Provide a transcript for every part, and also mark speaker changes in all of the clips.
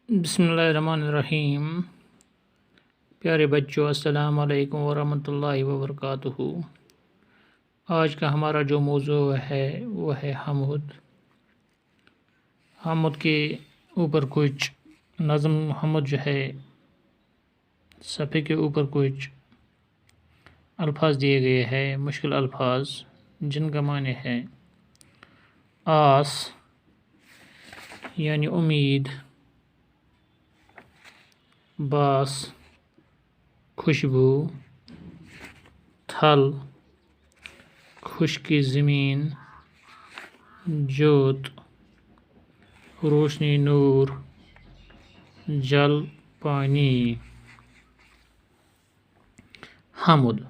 Speaker 1: بسم اللہ الرحمن الرحیم۔ پیارے بچوں، السلام علیکم ورحمۃ اللہ وبرکاتہ۔ آج کا ہمارا جو موضوع ہے وہ ہے حمد۔ حمد کے اوپر کچھ نظم حمد جو ہے صفحے کے اوپر کچھ الفاظ دیے گئے ہیں، مشکل الفاظ جن کا معنی ہے آس یعنی امید، باس خوشبو، تھل خشکی زمین، جوت روشنی نور، جل پانی۔ حمد۔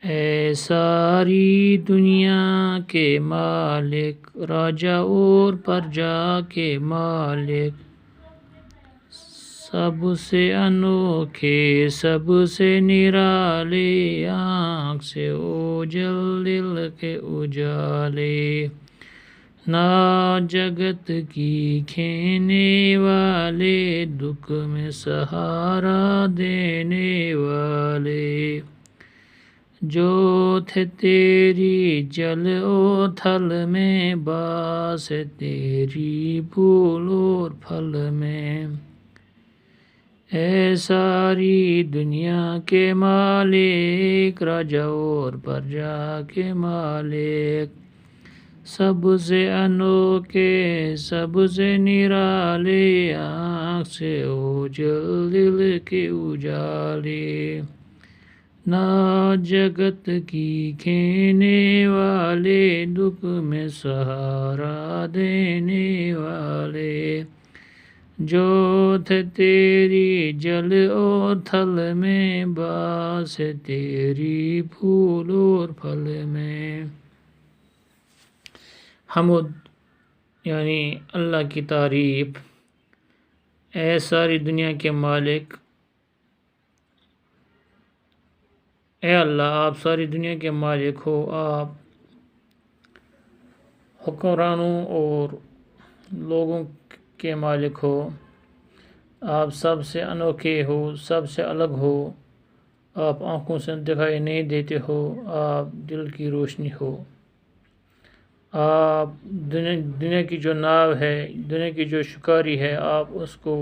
Speaker 1: اے ساری دنیا کے مالک، راجا اور پرجا کے مالک، سب سے انوکھے سب سے نرالے، آنکھ سے اوجل دل کے اجالے، نا جگت کی کھینے والے، دکھ میں سہارا دینے والے، جو تھے تیری جل و تھل میں، باس ہے تیری پھول اور پھل میں۔ اے ساری دنیا کے مالک، راجا اور پرجا کے مالک، سب سے انوکھے سب سے نرالے، آنکھ سے اوجل دل کے اجالے، نا جگت کی کھینے والے، دکھ میں سہارا دینے والے، جو تھے تیری جل اور تھل میں، باس ہے تیری پھول اور پھل میں۔ حمد یعنی اللہ کی تعریف۔ اے ساری دنیا کے مالک، اے اللہ آپ ساری دنیا کے مالک ہو، آپ حکمرانوں اور لوگوں کے مالک ہو، آپ سب سے انوکھے ہو، سب سے الگ ہو، آپ آنکھوں سے دکھائی نہیں دیتے ہو، آپ دل کی روشنی ہو، آپ دنیا کی جو ناو ہے، دنیا کی جو شکاری ہے، آپ اس کو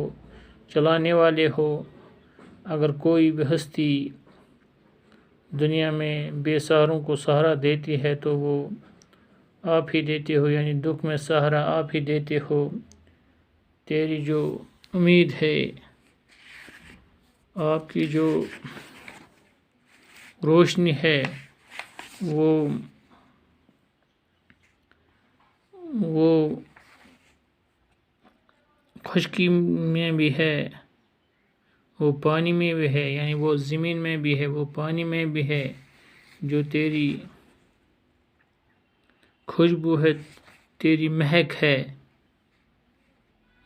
Speaker 1: چلانے والے ہو۔ اگر کوئی بھی ہستی دنیا میں بے سہاروں کو سہارا دیتی ہے تو وہ آپ ہی دیتے ہو، یعنی دکھ میں سہارا آپ ہی دیتے ہو۔ تیری جو امید ہے، آپ کی جو روشنی ہے، وہ خشکی میں بھی ہے، وہ پانی میں بھی ہے، یعنی وہ زمین میں بھی ہے، وہ پانی میں بھی ہے۔ جو تیری خوشبو ہے، تیری مہک ہے،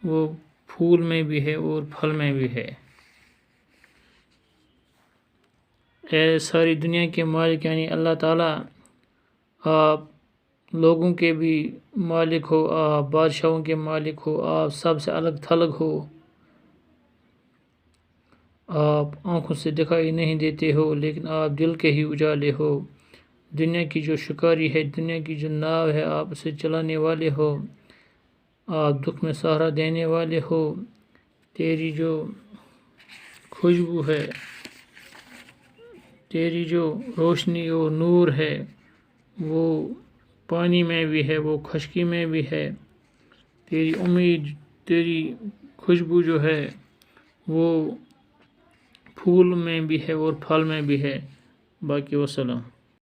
Speaker 1: وہ پھول میں بھی ہے اور پھل میں بھی ہے۔ اے ساری دنیا کے مالک یعنی اللہ تعالیٰ، آپ لوگوں کے بھی مالک ہو، آپ بادشاہوں کے مالک ہو، آپ سب سے الگ تھلگ ہو، آپ آنکھوں سے دکھائی نہیں دیتے ہو لیکن آپ دل کے ہی اجالے ہو۔ دنیا کی جو شکاری ہے، دنیا کی جو ناو ہے، آپ اسے چلانے والے ہو، آپ دکھ میں سہارا دینے والے ہو۔ تیری جو خوشبو ہے، تیری جو روشنی اور نور ہے، وہ پانی میں بھی ہے، وہ خشکی میں بھی ہے۔ تیری امید، تیری خوشبو جو ہے وہ پھول میں بھی ہے اور پھل میں بھی ہے۔ باقی وسلام۔